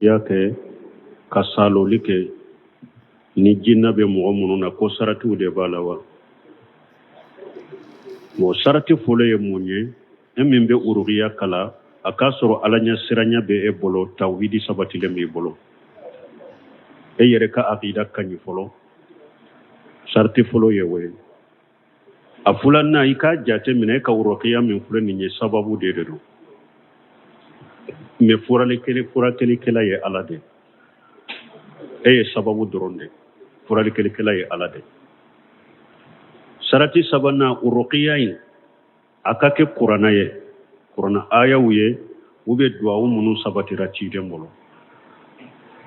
yake kasalo like ni jinna be mo mununa ko saratu de balawa mo sarati folo ye munye min be urugiya kala akasoro alanya siranya be e bolo tawhidi sabati le mi bolo e yere ka aqida kanyi folo sarti folo ye we afulanna ika jate mine ka urugiya min fulani ni sababu de do me furale kele kela ye alade e sababu doronde furale kele kela ye alade sarati sabana urugiya yi akake qur'ana ye qur'ana aya wuye ube duawu munu sabatira ciden bolo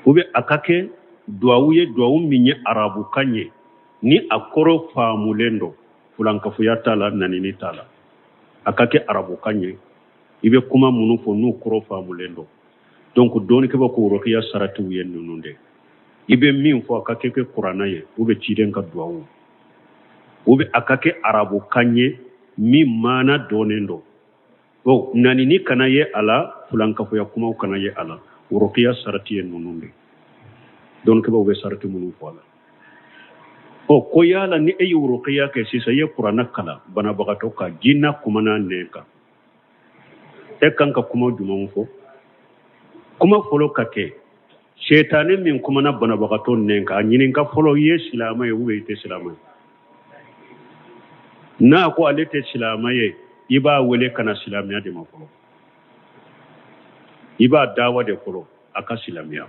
ube akake duawu ye duawu minye arabu kanye ni akoro famulendo fulanka fuyata la nanini tala akake arabu kanye ibe kuma munu fo nu koro famulendo donc doni ke bako rokiya sarati wuye nununde ibe min fo akake ke qur'ana ye ube ciden ka duawu ube akake arabu kanye mi mana donendo o nani ni kana ye ala fulanka fo yakuma kana ye ala uruqiya sarati en nununde don ke be sarati munu fala o ko yala ni e uruqiya ke sisa ye qur'ana kala bana bagato ka jinna kumana neka e kanka kuma jumon fo kuma folo kake shaytanin min kumana bana bagato neka nyinin ka folo ye silama ye ube te silama na ko alete silama ye iba wele kana silamiya de mafolo iba dawa de folo aka silamiya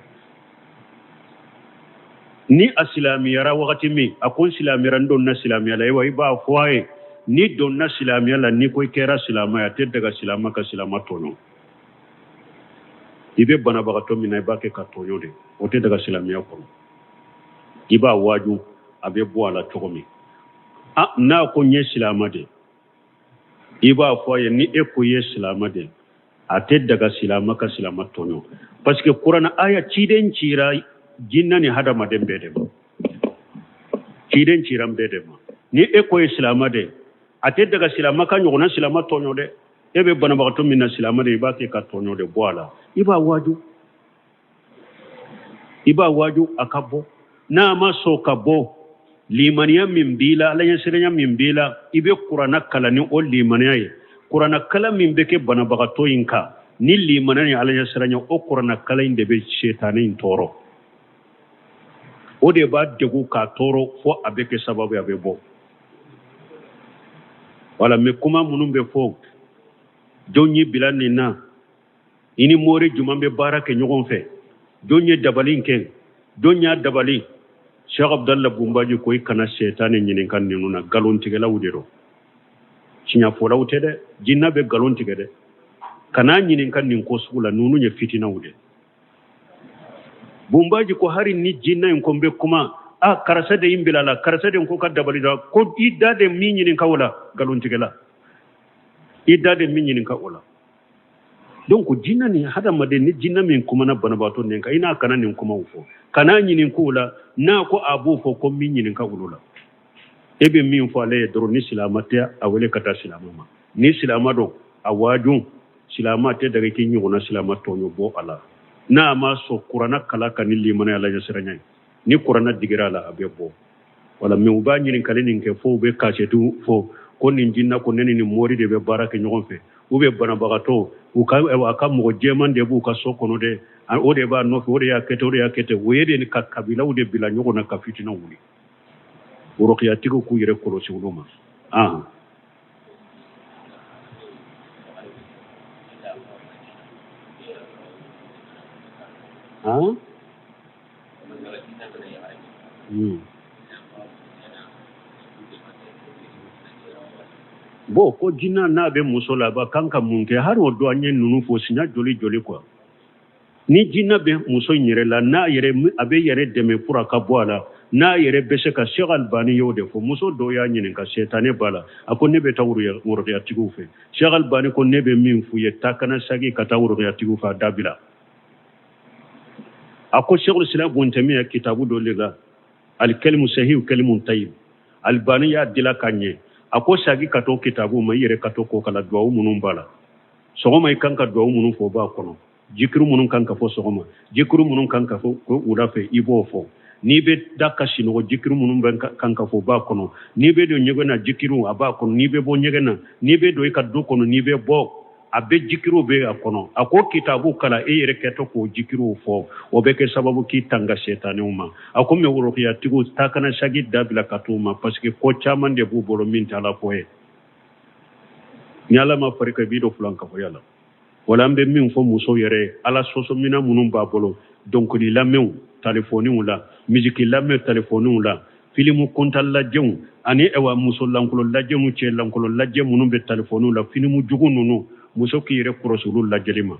ni asilamiyara wakati mi akon silamira don na silamiya la iba foye ni don na silamiya la ni ko kera silamaya te daga silama ka silama tono ibe bana bagato mina iba ke ka toyo de o te daga silamiya ko iba waju abe bo ala togomi na ko nye silama de iba foye ni eko ye silama de ate daga silama ka silama tonyo parce que qur'an aya ciden cira jinna ni hada maden bede ma ciden ciram bede ma ni eko ye silama de ate daga silama ka nyona silama tonyo de ebe bana bagato minna silama de iba ke ka tonyo de boala iba waju akabo na ma so kabo limaniya min bila ala yasiranya min bila ibe qur'ana kala ni o limaniya ye qur'ana kala min beke bana bagato yinka ni limaniya ala yasiranya o qur'ana kala inde be shaytanin toro o de ba degu ka toro fo abeke sababu abe bo wala me kuma munun be fo jonyi bilani na ini mori jumambe barake nyogon fe jonye dabalin ken donya dabali Cheikh Abdallah Bumbaji koy kana shaytané ñinin kan ni nuna galon tige la wudero cinya fo la wutede jinna be galon tige de kana ñinin kan ni ko sugula nunu ñe fitina wude Bumbaji ko hari ni jinna en ko be kuma karasa de imbilala karasa de ko kadabali da ko idade mi ñinin kawla galon tige la idade mi ñinin kawla donc jinna ni hada made ni jinna min kuma na bana bato ne ka ina kana nin kuma ufo kana nyinin kula na ko abu fo ko min nyinin ka ulula ebe min fo ale doro ni silamate awele kata silamama ni silamado awajun silamate daga kin nyona silamato nyo bo ala na ma so qur'ana kala kan ni limana ala yasranya ni qur'ana digira la abebo wala mi uba nyinin kalinin ke fo be kachetu fo ko nin jinna ko neni ni mori de be baraka nyon fe ube bana bagato aka mo jeman de bu ka sokono de o de ba no o de yakete wede ni kabila ude bila nyogo na kafitina wuli urokiya tigo ku yere ko ci wuluma bo ko jinna na be musola ba kanka munke har o do anyen nunu fo sinya joli quoi ni jinna be muso nyere la na yere abe yere deme pura ka boala na yere bese ka Cheikh Albani yode fo muso do ya nyin ka setane bala ako nebe tawru ya wuro ya tigu fe Cheikh Albani ko nebe min fu ye takana sagi ka tawru ya tigu fa dabila ako Cheikh Islam Ibn Taymiyyah kitabu do lega al kalimu sahih kalimun tayyib Albani ya dila kanye ako sagi kato kitabu ma yere kato ko kala duwa munun bala so ma ikanka duwa munun fo ba kono jikiru munun kan ka fo sogoma jikiru munun kan ka fo ko ulafe ibo fo ni be daka sino jikiru munun ben kan ka fo ba kono ni be do nyegena jikiru aba kono ni be bo nyegena ni be do ka do kono ni be bo abe jikiru be akono ako kitabu kala e yere keto ko jikiru fo o be ke sababu ki tanga shetane uma ako me woro ya tigo takana shagi dabila katuma parce que ko chaman de bu bolo min tala foe nyala ma farika bido flanka fo yalla wala mbe min fo muso yere ala soso mina munun ba bolo donc ni lamew téléphone wala musique lamew téléphone wala filimu kontal la jew ani ewa muso lankolo la jew che lankolo la jew munun be téléphone wala filimu jugu nunu muso ki yere kurosulu la jelima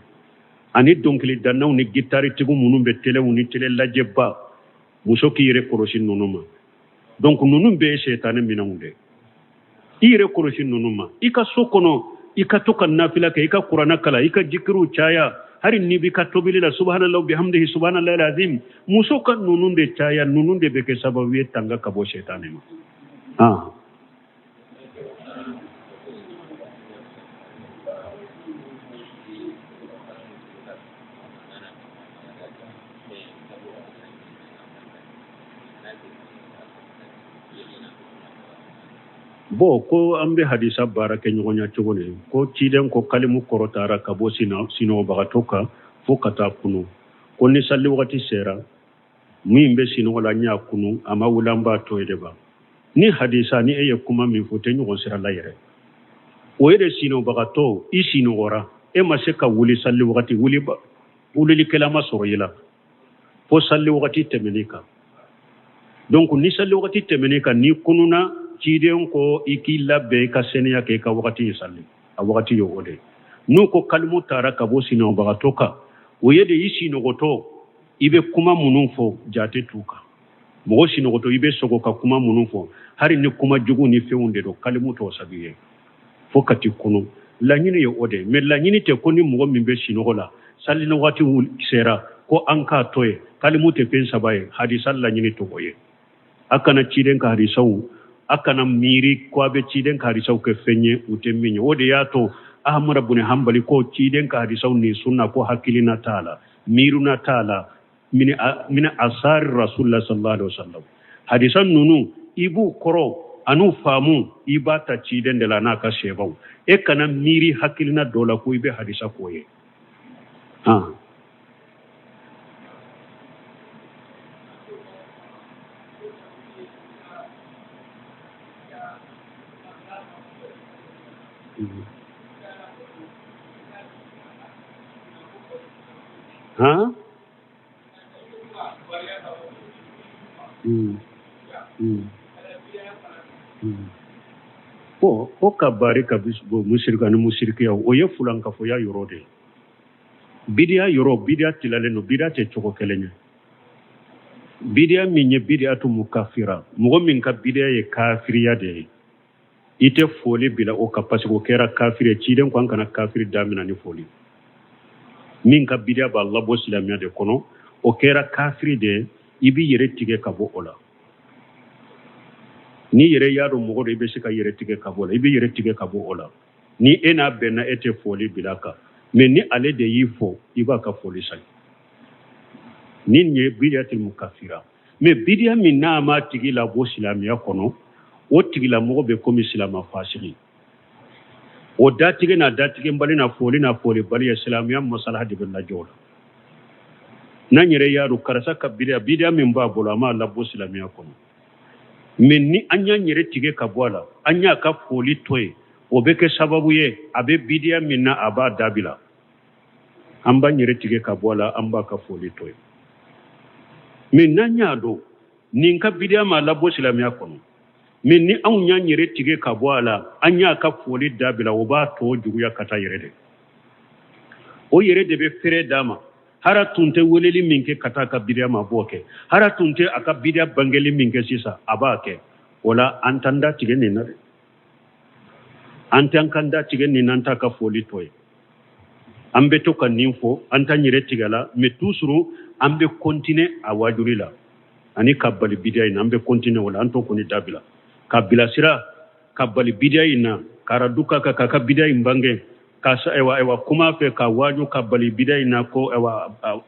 ani donc li danaw ni guitare tigu munun be telew ni tele la jebba muso ki yere kurosi nunu ma donc nunu be shetane minangude ire kurosi nunu ma ika sokono ika toka nafila ka ika qur'ana kala ika jikiru chaya hari ni bi ka tobili la subhanallahi bihamdihi subhanallahi alazim muso kan nununde chaya nununde be ke sababu tanga ka bo shetane ma bo ko ambe hadisa barake nyonya chogone ko ciden ko kalimu korotara kabo sino bagatoka fo kata kunu ko ni salli wakati sera mimbe sino wala nya kunu ama wulamba to edeba ni hadisa ni eye kuma min fote nyon sera la yere o yede sino bagato isino ora e maseka wuli salli wakati wuli ba wuli kelama soroyila fo salli wakati temenika donc ni salli wakati temenika ni kununa ciden ko iki labbe ka seniya ke ka wakati salli a wakati yo ode nu ko kalmu tara ka bo sino bagatoka o yede isino goto ibe kuma munun fo jate tuka mo sino goto ibe sogo ka kuma munun fo hari ni kuma jugu ni feunde do kalmu to sabiye fo kati kunu la nyini yo ode me la nyini te koni mo min be sino gola salli no wati sera ko anka toye kalmu te pen sabaye hadisa la nyini to boye akana ciden ka hadisau akana miri ko abe ciden ka hadisau ke fenye utemminyo wode yato ahmad ibn hanbali ko ciden ka hadisau ni sunna ko hakilina taala miruna taala min asar rasulullah sallallahu alaihi wasallam hadisan nunu ibu koro anu famu ibata ciden de la naka shebau e kana miri hakilina dola ko ibe hadisa koye ko kabari kabisbo musirka ni musirkiya o ye fulan ka fo ya yorode bidia yoro bidia tilale no bidia te choko kelenya bidia minye bidia tu mukafira mugo min ka bidia ye kafiriya de ite foli bila o kapasi ko kera kafire ciden ko kana kafiri damina ni foli min ka bidia ba Allah bo silamiya de kono o kera kafiri de ibi yere tige ka bo ola ni yere yaro mugo de be sika yere tige ka bo la ibi yere tige ka bo ola ni ena benna ete foli bilaka mais ni ale de yifo iba ka foli sai ni nye bidia til mukafira mais bidia min na ma tigi la bo silamiya kono o tigila mogo be komi silama fasiri o datige na datige mbali na foli bali islamiya masalaha de bella jola na nyere yaru karasa ka bidia min ba bola ma la bo islamiya kono men ni anya nyere tige ka bola anya ka foli toy o be ke sababu ye abe bidia min na aba dabila amba nyere tige ka bola amba ka foli toy men na nyado ninka bidia ma la bo islamiya kono min ni an nya nyere tige ka bo ala anya ka foli dabila o ba to jugu ya kata yere de o yere de be fere dama hara tunte weleli minke kata ka bidia ma boke hara tunte aka bidia bangeli minke sisa abake wala antanda tige ni na antan kanda tige ni nanta ka foli toy ambe to kan ninfo anta nyere tigala me tusuru ambe continue a wajurila ani kabali bidia ina ambe continue wala anto kuni dabila kabila sira kabali bidia ina karaduka ka bidia imbange ka sa ewa kuma fe ka waju ka bali bidai na ko ewa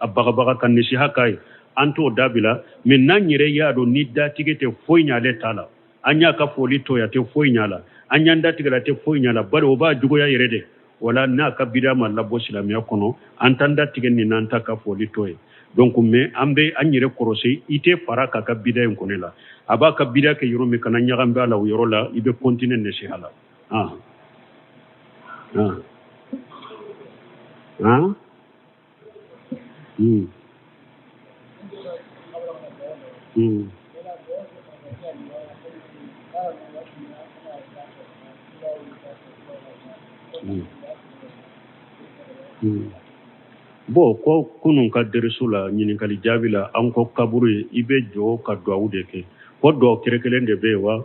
abaga kan nisi hakai anto dabila min nan yire yado ni da tigete foinya le tala anya ka foli to ya te foinya la anya nda tigala te foinya la bari oba jugo ya yire de wala na ka bida ma labo silamiya kono antanda tigen ni nan ta ka foli to donc me ambe anyire korosi ite fara ka bida en konela aba ka bida ke yoro me kana nyagambe ala yoro la ibe continue ne shi hala bo ko kunun ka derisula nyinikali jabila an ko kaburu ibe jo ka do ke ko do kerekelen de bewa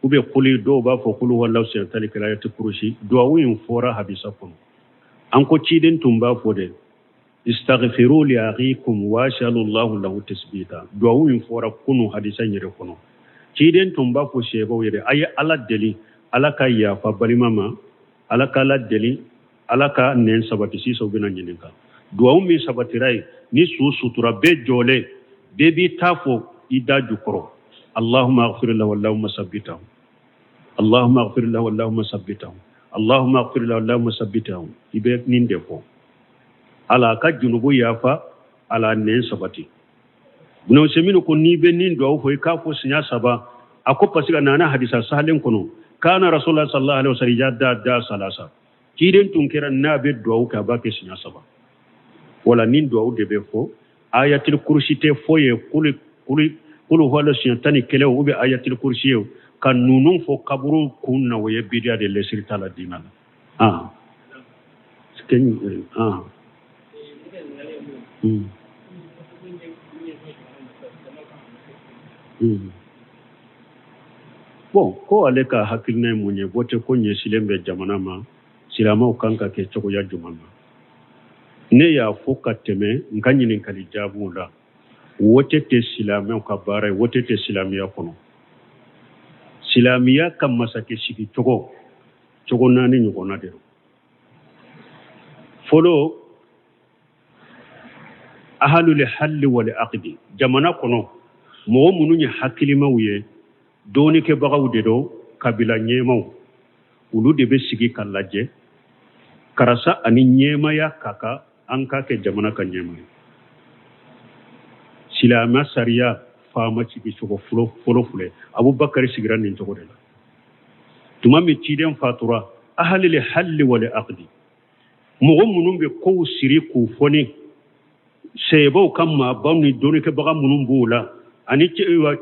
ube kuli do ba fo kulu wallahu sai tali kala ya tukurushi do win fora habisa kun an ko cidin tumba fo de istaghfiru li akhikum wa shallallahu lahu tasbita do win fora kunu hadisan yire kuno cidin tumba fo shego yire ay ala deli ala ka ya fa balimama ala ka la deli ala ka nen sabati si so bina nyininka do mi sabatirai ni su sutura be jole be bi tafo ida jukro اللهم اغفر له اللهم ثبته اللهم اغفر له اللهم ثبته اللهم اغفر له اللهم ثبته ibe ninde ko ala ka junubu yafa ala nen sabati buno semino ko ni be nin do fo ka fo sinya saba ako pasiga nana hadisa sahalen kono kana rasulullah sallallahu alaihi wasallam da salasa kiden tunkira na be do ka ba ke sinya saba wala nin do de be fo ayatul kursi te foye kulu wala tani kele ube ayatul kursi kan nunun fo kaburu kunna waye bidia de lesir tala dinan sken bon ko aleka hakilna munye bote ko nye silembe jamana ma silama kanka ke choko ya jumama ne ya foka teme nganyinin kali jabula wote te silamiya ka baara wote te silamiya kono silamiya ka masake sigi cogo naani ɲɔgɔnna de folo ahalul halli wal aqdi jamana kono mɔgɔ minnu ye hakilimaw ye dɔɔnikɛbagaw de do kabila ɲɛmaw olu de bɛ sigi ka lajɛ karasa ani ɲɛmaya ka kan an ka kɛ jamana ka ɲɛmaya silama sariya fama cigi cogo folo fule abubakar sigira nin cogo de la tuma min ciden fatura ahalil halli wal aqdi mɔgɔ minnu bɛ kow siri k'u fɔni sɛbaw ka maabaw ni dɔɔnikɛbaga minnu b'o la ani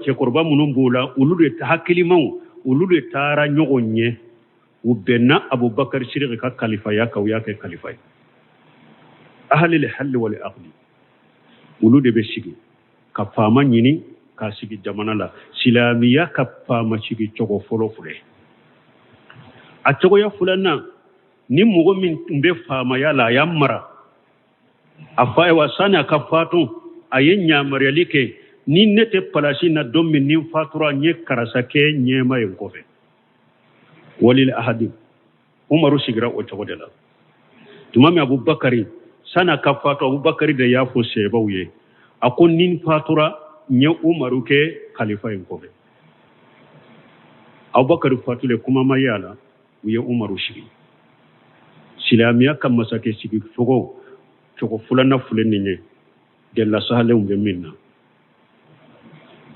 cɛkɔrɔba minnu b'o la olu de hakilimaw olu de taara ɲɔgɔn ɲɛ u bɛnna abubakar sidiki ka kalifaya kan u y'a kɛ kalifa ye ahalil halli wal aqdi olu de bɛ sigi ka faama ɲini ka sigi jamana la silamiya ka faama sigi cogo fɔlɔ filɛ a cogoya filanan ni mɔgɔ min tun bɛ faamaya la a y'a mara a fa wa sani a ka fatu a ye ɲamariyali kɛ ni ne tɛ palasi na don min ni fatura n ye karasa kɛ ɲɛma ye kɔfɛ walil ahadi umaru sigira o cogo de la tuma min abubakari sani a ka fatu abubakari de y'a fɔ sɛbaw ye a ko nin fatura nye umaru ke khalifa yin kobe abubakar fatule kuma ma yala u ye umaru shigi silamiya kan masake sigi cogo fulana fulen ni nye de la sahale umbe minna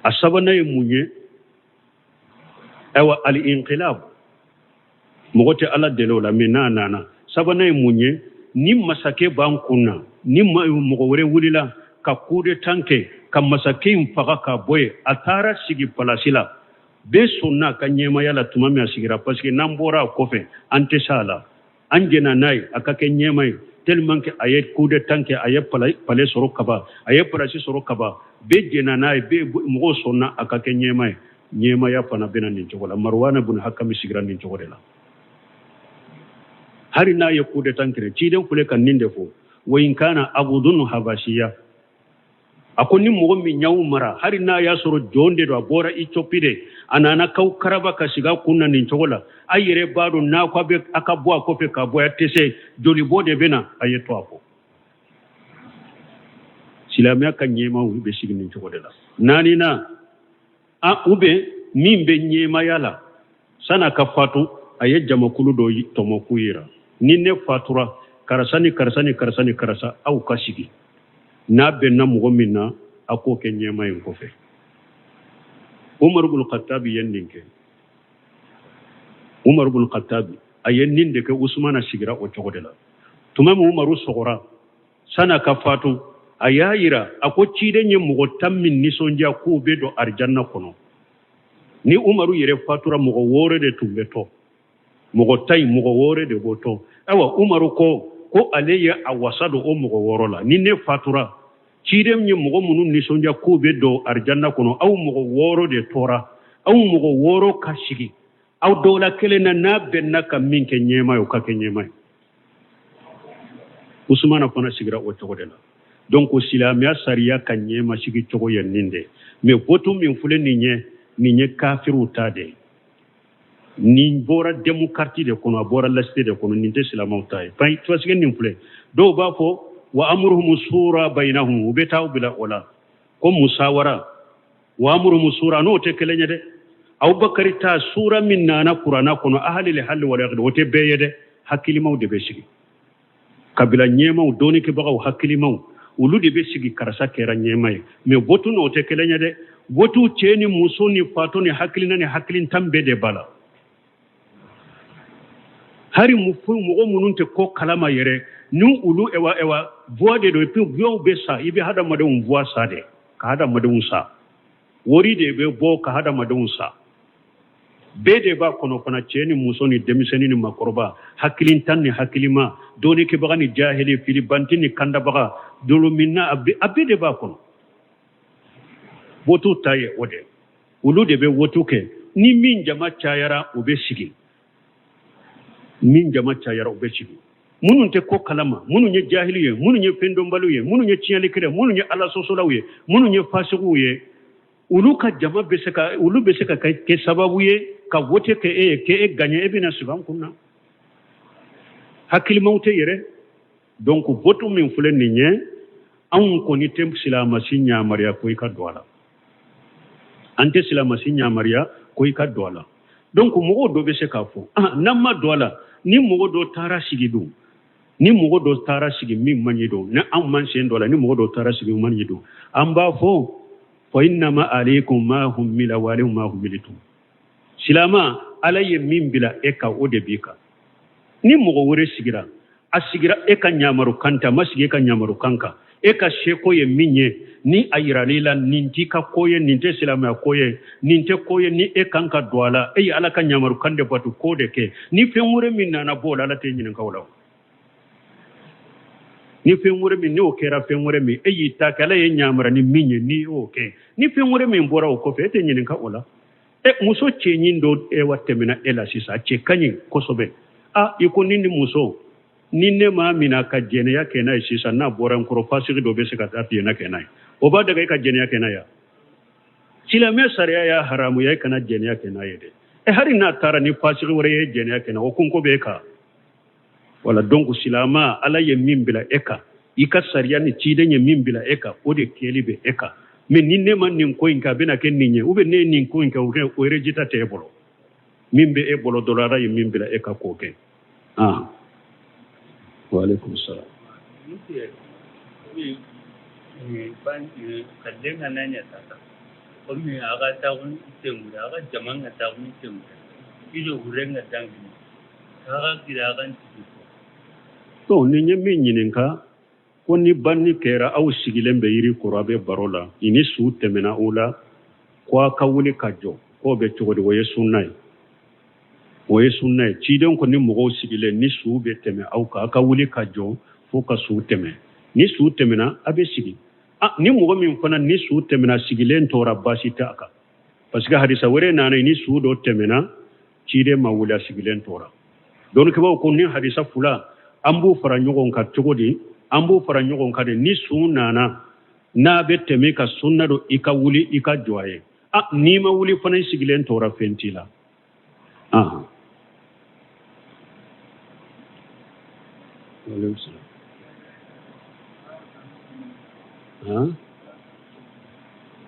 a sabana ye munye ewa al-inqilab mogote ala delo la minna nana sabana ye munye ni masake ban kunna ni mogo wore wulila ka kude tanke ka masakin faga ka boye a tara sigi palasila be sonna ka nyema yala tuma mi asigira parce que nan bora kofe ante sala anjena nay aka ke nyema tellement que ayet kude tanke ayet pale soro kaba ayet palasi soro kaba be jena nay be mo sonna aka ke nyema ya fana bena ni jogola marwana bun hakami sigira ni jogorela hari na ye kude tankere ci den kule kan ninde fo wa in kana abudun habashiya ako ni mogo min nyawu mara hari na ya soro jonde do bora ichopide anana kau karaba ka shiga kunna nin chogola ayere bado na kwa be akabwa ko fe ka boya tese joli bode bena ayeto ako silamiya kan nyema wu be shigi nin chogodela nani na a ube min be nyema yala sana ka fatu aye jamakulu do tomo kuyira ni ne fatura karasa au kashigi na benna mugo minna ako ke nyema yin ko fe Umar ibn Khattab yendinke Umar ibn Khattab ayennin de ke Usmana shigira o chogodela tuma mu Umaru sogora sana ka fatu ayayira ako cide nye mugo tammin ni sonja ko be do arjanna kono ni Umaru yere fatura mugo wore de tumbeto mugo tay mugo wore de boto awa Umaru ko aleya awasado o mugo worola ni ne fatura cidem nye mugo munu ni sonja ko be do arjanna kono aw mugo woro de tora aw mugo woro kashigi aw dola kelena na benna kam minke nyema yo kake nyema Usmana fana sigira o chogodela donc silamiya sariya kan nyema sigi chogo yenninde me botu min fule ninye kafiru tade ni bora demokrati de kono bora laste de kono ninte silamaw tay fay to sigen nin fule do ba fo wa amruhum sura bainahum betaw bila wala ko musawara wa amruhum sura no te kelenya de Abubakar ta sura min nana qur'ana kono ahli al hal wal aqd wote beyede hakili maw de be sigi kabila nyemaw doni ke bagaw hakili maw ulu de be sigi karasa kera nyemay me botu no te kelenya de botu cheni musoni fatoni hakili nani hakilin tambe de bala hari mufu mugo mununte ko kalama yere nu ulu ewa voix de pi bio besa ibe hada madon voix sa de ka hada madon sa wori de be bo ka hada madon sa bede ba kono kona cheni musoni demiseni ni makoroba hakilin tan ni hakilima doni ke bagani jahili filibantini kanda baga dolo minna abede ba kono wotu taye ode ulu de be wotu ke ni min jama chayara ube sigi min jama chayara ube sigi munun te ko kalama munun ye jahiliye munun ye pendombaluye munun ye chiyali kire munun ye ala sosolawe munun ye fasiguye ulu ka jama ulu beseka ke sababuye ka wote ke ganye ebina suban kunna hakili mawte yere donc votu min fule ninye an ko ni tem silama sinya mariya ko ka doala ante silama sinya mariya ko ka doala donc mo do be se ka fo namma doala ni mo do tara sigidu ni mo do tara sigi min manyido na an man sen doala ni mo do tara sigi manyido an ba fo fa inna ma alaykum ma hum mila wa lahum ma hum militum silama alaye min bila eka ode bika ni mogo wore sigira asigira eka nyamaru kanta masige ka nyamaru kanka eka sheko ye minye ni ayiralila ninti ka koye ninte silama koye ninte koye ni ekanka dwala ala ka nyamaru kande batu kode ke ni fenwure min na bola ala te nyinin kawla ni fenwure min ni o kera fenwure min ta kala ye nyamara ni minye ni oke ni fenwure min bora o ko fe te nyinin kawla muso chenyin do watemina ela sisa che kanyi kosobe iko nini muso ninne ma mina ka jene ya kenai sisa na boran koro fasiri do bese ka tapi na kenai oba daga ka jene ya kenai ya sila me sariya ya haramu ya kana jene ya kenai de hari na tara ni fasiri wore ya jene ya kenai o kunko be ka wala donc silama ala ye mimbila eka ika sariya ni chide nye mimbila eka ode kelibe eka mais ninne man nin ko inka bena ken ninye ube ne nin ko inka o rejita tebolo mimbe e bolo dolara ye mimbila e ka ko ke wa alaikum salam ni ban kaddenga nanya tata ko mi aga taun temura aga jamanga taun temura ido hurenga dangi kaga kiragan to ninye min yininka ko ni banni kera aw sigilen be yiri kurabe barola ini su temena ula ko ka wuli kajo ko be togodi woye sunnay ciden ko ni mogo sigilen ni su be teme aw ka wuli kajo fo ka su teme ni su temena abe sigi ni mogo min fana ni su temena sigilen tora basita aka parce que hadisa wore nana ni su do temena cide ma wula sigilen tora don ke ba ko ni hadisa fula ambu fara nyogon ka togodi ambu fara nyogon kade ni su nana n'a bɛ tɛmɛ ka sunna do i ka wuli i ka jɔ a ye n'i ma wuli fana i sigilen tora fɛn t'i la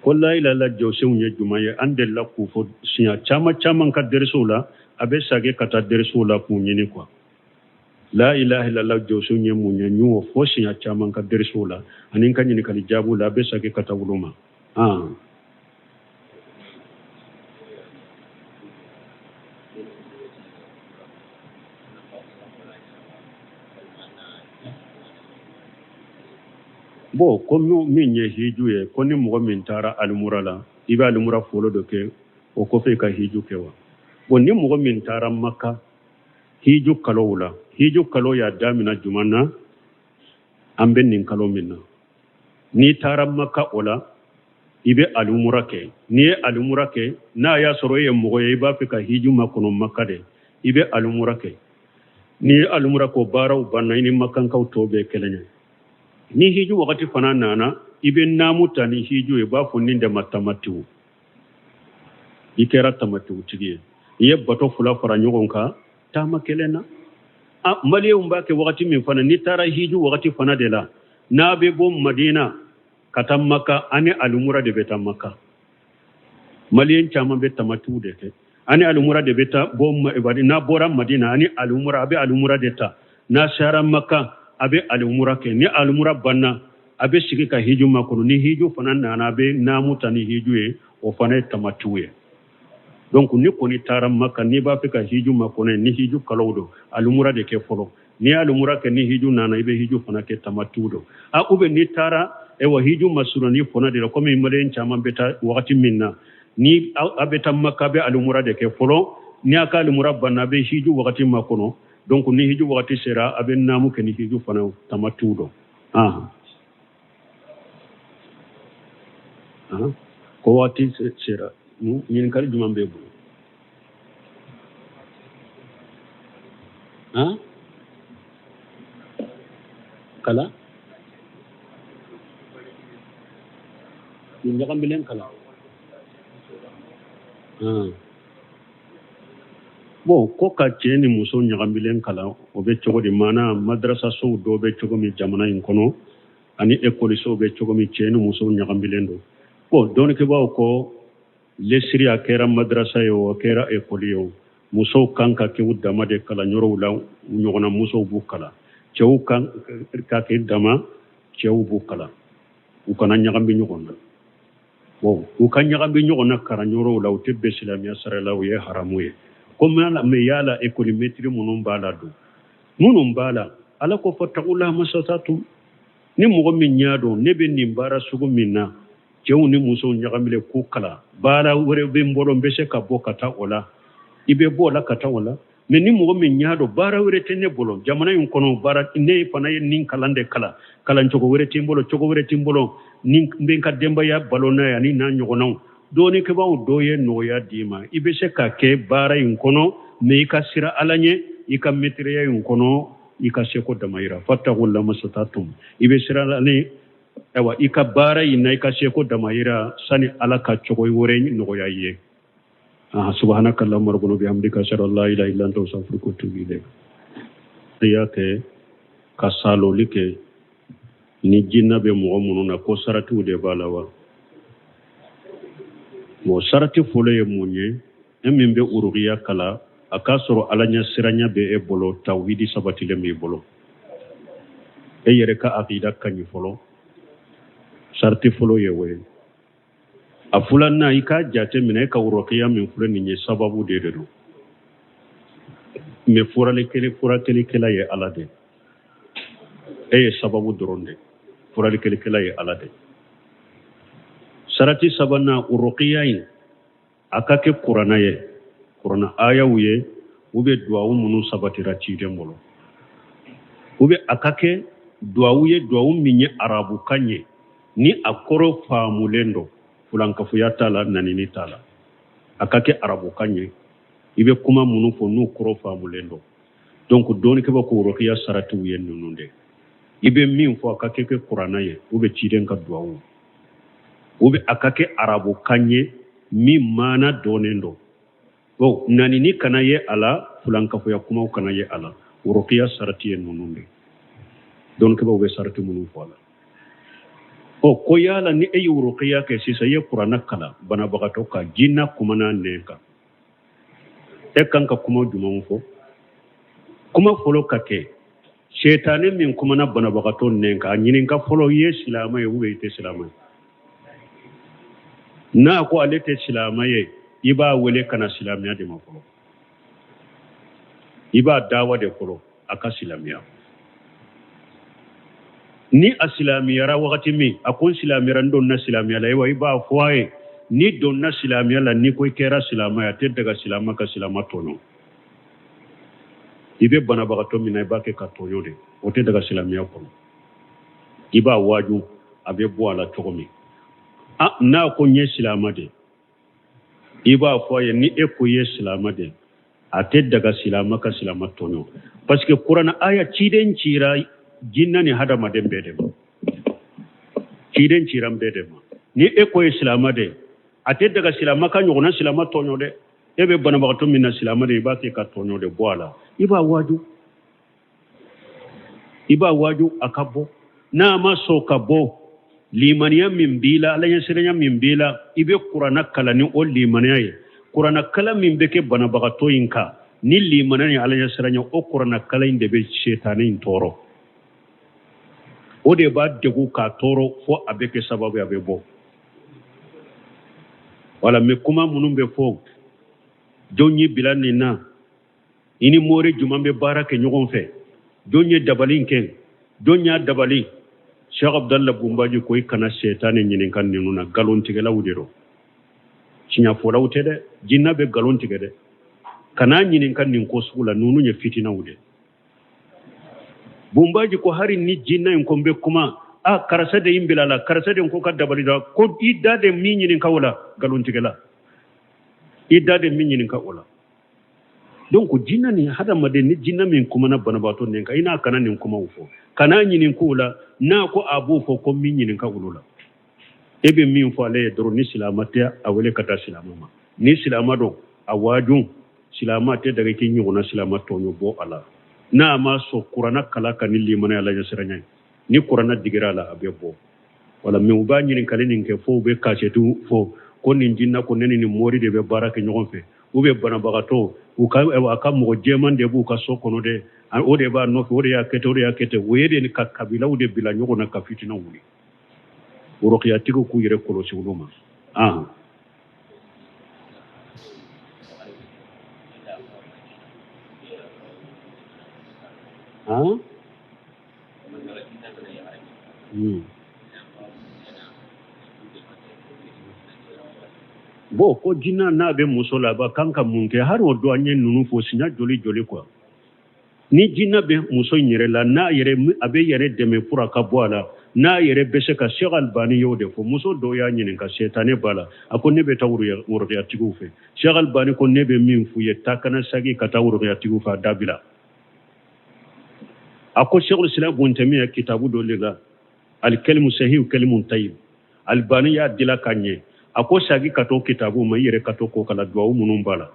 ko la ilaha illa jɔsenw ye jumɛn ye an delila k'u fɔ siɲɛ caman caman ka dɛrisow la a bɛ sage ka taa dɛrisow la k'u ɲini quoi la ilaha illallah jɔsenw ye mun ye n y'o fɔ siɲɛ caman ka dɛrisow la ani n ka ɲininkali jaabiw la a bɛ sage ka taa olu ma bon ko min ye hiju ye ko ni mɔgɔ min taara alimura la i bɛ alimura fɔlɔ dɔ kɛ o kɔfɛ i ka hiju kɛ wa bon ni mɔgɔ min taara maka hiju kalow la hiju kalo y'a damina juma na an bɛ nin kalo min na n'i taara maka o la i bɛ alimura kɛ n'i ye alimura kɛ n'a y'a sɔrɔ e ye mɔgɔ ye i b'a fɛ ka hiju makɔnɔ maka de i bɛ alimura kɛ n'i ye alimura kɛ o baaraw banna i ni makankaw tɔw bɛɛ kɛlɛ ɲɛ ni hiju wagati fana nana i bɛ naamu ta ni hiju ye b'a fɔ nin de ma tamatiw i kɛra tamatiw tigi ye i ye bato fila fara ɲɔgɔn kan taama kelen na maliyɛnw b'a kɛ wagati min fana n'i taara hiju wagati fana de la n'a bɛ bɔ madina ka taa maka ani alimura de bɛ taa maka maliyɛn caman bɛ tamatiw de kɛ ani alimura de bɛ taa bɔ n'a bɔra madina ani alimura a bɛ alimura de ta n'a sera maka a bɛ alimura kɛ ni alimura banna a bɛ sigi ka hiju makɔnɔ ni hiju fana nana a bɛ naamu ta ni hiju ye o fana ye tamatiw ye donc ni kɔni taara maka n'i b'a fɛ ka hiju makɔnɔ ni hiju kalow don alimura de kɛ fɔlɔ n'i ye alimura kɛ ni hiju nana i bɛ hiju fana kɛ tamatiw don ou bien n'i taara wa hiju masuruni fana de la komi maliyɛn caman bɛ taa wagati min na ni a bɛ taa maka a bɛ alimura de kɛ fɔlɔ ni a ka alimura banna a bɛ hiju wagati makɔnɔ donc ni hiju wagati sera a bɛ naamu kɛ ni hiju fana tamatiw don ko waati sera ɲininkali jumɛn b'e bolo kala ɲagamilen kala bon ko ka cɛ ni muso ɲagamilen kalan o bɛ cogo di maana madrasa sow dɔw bɛ cogo min jamana in kɔnɔ ani ekɔlisow bɛ cogo min cɛ ni muso ɲagamilen don bon dɔɔnikɛbaaw ko lesiri a kɛra madrasa ye o a kɛra ekɔli ye o musow kan ka kɛ u dama de kalanyɔrɔw la ɲɔgɔnna musow b'u kalan cɛw kan ka kɛ dama cɛw b'u kalan u kana ɲagami ɲɔgɔn na bon u ka ɲagami ɲɔgɔn na kalanyɔrɔw la u tɛ bɛn silamɛya sara la o ye haramu ye comme yala école maîtrise minnu b'a la don minnu b'a la ala ko fattaqullaha mastata'tum ni mɔgɔ min y'a dɔn ne bɛ nin baara sugu min na cɛw ni musow ɲagamile k'u kala baara wɛrɛ bɛ n bolo n bɛ se ka bɔ ka taa o la i bɛ bɔ o la ka taa o la mais ni mɔgɔ min y'a dɔn baara wɛrɛ tɛ ne bolo jamana in kɔnɔ baara ne fana ye nin kalan de kalan cogo wɛrɛ tɛ n bolo cogo wɛrɛ tɛ n bolo ni n bɛ n ka denbaya balo n'a ye ani n'a ɲɔgɔnnaw dɔɔnikɛbaaw dɔw ye nɔgɔya d'i ma i bɛ se ka kɛ baara in kɔnɔ mais i ka sira ala ɲɛ i ka maîtrise in kɔnɔ i ka se ko damayira fattaqullaha mastata'tum i bɛ sira ala ɲɛ ayiwa i ka baara in na i ka se ko damayira sani ala ka cogo wɛrɛ nɔgɔya i ye subhanaka allahumma rabbana bihamdika ashhadu an la ilaha illa anta astaghfiruka wa atubu ilayk y'a kɛ ka saloli kɛ ni jinna bɛ mɔgɔ minnu na ko saratiw de b'a la wa bon sarati fɔlɔ ye mun ye e min bɛ urugiya kala a k'a sɔrɔ ala ɲɛ siranya bɛ e bolo tawhidi sabatilen b'i bolo e yɛrɛ ka akida ka ɲi fɔlɔ sarati fɔlɔ ye o ye a filanan i k'a jate minɛ e ka urugiya min filɛ nin ye sababu de don mais furakɛlikɛla ye ala de e ye sababu dɔrɔn de furakɛlikɛla ye ala de sarati sabanan uruqiya in a ka kɛ kuranna ye kuranna ayaw ye u bɛ duwawu minnu sabatira ciden bolo u bɛ a ka kɛ duwawu ye duwawu min ye arabukan ye ni a kɔrɔ faamulen don fulankafoya t'a la nanini t'a la a ka kɛ arabukan ye i bɛ kuma minnu fɔ n'u kɔrɔ faamulen don donc dɔɔnikɛbɔ ko uruqiya saratiw ye ninnu de i bɛ min fɔ a ka kɛ kuranna ye u bɛ ciden ka duwawu ube akake arabu kanye mi mana donendo o nani ni kana ye ala fulanka fo yakuma kana ye ala uruqiya sarati nununde don ke ube sarati munu fola o ko yala ni ay uruqiya ke sisa ye qur'ana kala bana bagato ka jinna kumana neka e kanka kuma jumon fo kuma folo kake shetane min kumana bana bagato neka nyinin ka folo ye silama ye ube ite silama na ko alete silama ye iba wele kana silamiya de mafolo iba dawa de folo aka silamiya ni asilamiyara wakati mi akon silamiyara don na silamiya la iba fwaye ni don na silamiya la ni ko kera silamaya te daga silama ka silama tono ibe bana bagato mina iba ke ka toyo de o te daga silamiya ko iba waju abe bo ala togomi na ko nye silama de iba fwaye ni eko ye silama de ate daga silama ka silama tono parce que qur'an aya ciden cira jinna ni hada maden bede ma ciden ciram bede ma ni eko ye silama de ate daga silama ka nyogona silama tono de ebe bana bagato minna silama de iba ke ka tono de boala iba waju akabo na ma so kabo limaniya min bila ala yasiranya min bila ibe qur'ana kala ni o limaniya ye qur'ana kala min beke bana bagato yinka ni limaniya ala yasiranya o qur'ana kala inde be shaytanin toro o de ba degu ka toro fo abeke sababu abe bo wala me kuma munun be fo jonyi bilani na ini mori jumambe barake nyogon fe jonye dabalin ken donya dabali Cheikh Abdallah Bumbaji koy kana seytane nyinin kan ninuna galon tigela wudero cinya fola wutede jinna be galon tigede kana nyinin kan nin ko sula nunu nya fitina wude Bumbaji ko hari ni jinna en ko be kuma karasa de imbilala karasa de ko kadabali da ko idda de mi nyinin kawla galon tigela idda de mi nyinin kawla donc jinna ni hada made ni jinna min kuma na bana bato nen ka ina kana nin kuma ufo kana nyinin kula na ko abu fo ko min nyinin ka ulula ebe min fo ale doro ni silamata awele kata silamama ni silamado awaju silamata daga kin yuna silamato no bo ala na ma so qur'ana kala kan limana ala yasranya ni qur'ana digirala abebo wala min uba nyinin kalinin ke fo be kasetu fo ko nin jinna ko neni ni mori de be baraka nyogon fe ube bana bagato aka mo jeman de bu ka sokono de o de ba no o de ya kete wede ni kabila o de bila nyogo na kafitina wuli uroqiya tigo ku yire ko ci wuluma bo ko jinna na be musola ba kanka munke har o do anye nunu fo sinya joli quoi ni jinna be muso nyere la na yere abe yere deme pura ka boala na yere bese ka Cheikh Albani yode fo muso do ya nyinin ka setane bala ako ne be tawru ya wurdo ya tigu fe Cheikh Albani ko ne be min fu ye takana sagi ka tawru ya tigu fa dabila ako Cheikh Islam Ibn Taymiyyah kitabu do lega al kalimu sahih kalimun tayyib Albani ya dila kanye ako sagi kato kitabu ma yere kato ko kala duwa munun bala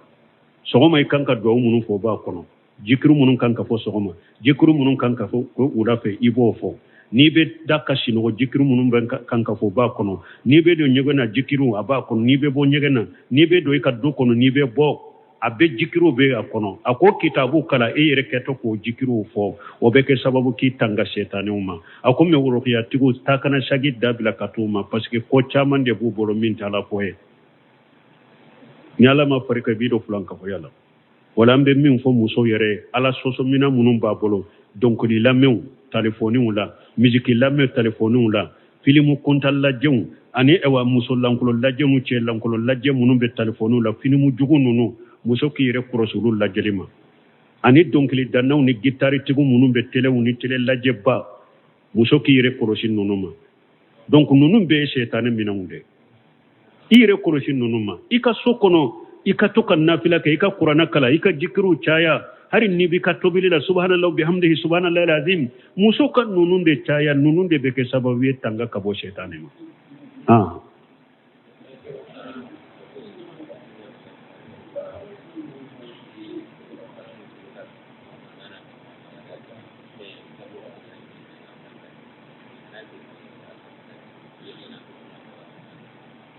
sogoma ikanka duwa munun fo ba kono jikiru munun kanka fo sogoma jikiru munun kanka fo ko ura fe ibo fo ni be daka sino jikiru munun ben kanka fo ba kono ni be do nyegena jikiru aba kono ni be bo nyegena ni be do ikaddo kono ni be bo abe jikiru be akono ako kitabu kala yere keto ko jikiru fo o be ke sababu ki tanga setane uma ako me woro ya tigo takana sagi dabila katuma parce que ko chaman de bu bolo min tala foe nyala ma farika bido flanka fo yalla wala mbe min fo muso yere ala soso mina munun ba bolo donc ni lamew téléphone wala musique lamew téléphone wala filimu kontal la jew ani ewa muso lankulo la jemu che lankulo la jemu numbe téléphone wala filimu jugu nunu muso ki yere kurosulu la jelima ani donc li danaw ni guitare tigu munun be tele woni tele la jebba muso ki yere kurosin nunuma donc nunun be seytane minawde ire kurosin nunuma ika sokono ika toka nafila ke ika qur'ana kala ika jikru chaya hari ni bi ka tobili la subhanallahi bihamdihi subhanallahi alazim muso kan nunun de chaya nunun de be ke sababu tanga kabo seytane ma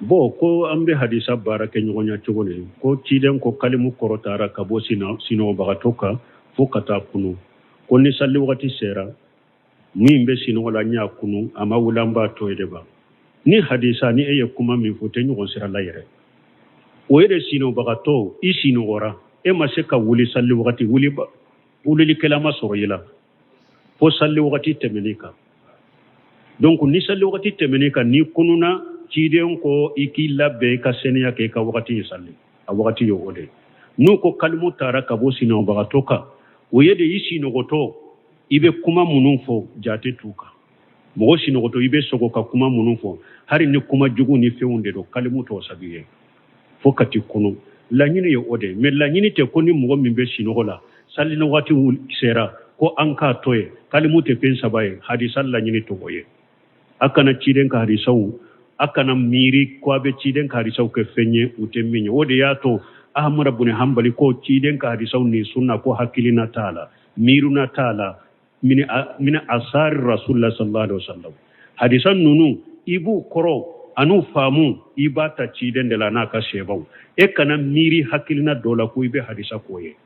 bo ko ambe hadisa barake nyonya chogone ko ciden ko kalimu korotara kabo sino bagatoka fo kata kunu ko ni salli wakati sera mimbe sino wala nya kunu ama wulamba to edeba ni hadisa ni eye kuma min fote nyogon sira la yere o yere sino bagato isino wora e maseka wuli salli wakati wuli kelama soroyila fo salli wakati temenika donc ni salli wakati temenika ni kununa ciden ko iki labbe ka seniya ke ka wakati salli a wakati yo ode nu ko kalmu tara ka bo sino bagatoka o yede isino goto ibe kuma munun fo jate tuka mo sino goto ibe sogo ka kuma munun fo hari ni kuma jugu ni feunde do kalmu to sabiye fo kati kunu la nyini yo ode me la nyini te ko ni mo min be sino gola salli no wati sera ko anka toye kalmu te pen sabaye hadisal la nyini to boye akana ciden ka hadisawu akana miri ko abe ciden ka hadisawu ke fenye utemminye wode yato ahmad ibn hanbali ko ciden ka hadisawu ni sunna ko hakilina taala miruna taala min asar rasulullah sallallahu alaihi wasallam hadisan nunu ibu koro anu famu ibata ciden de la naka shebaw e kana miri hakilina dola ko ibe hadisa koye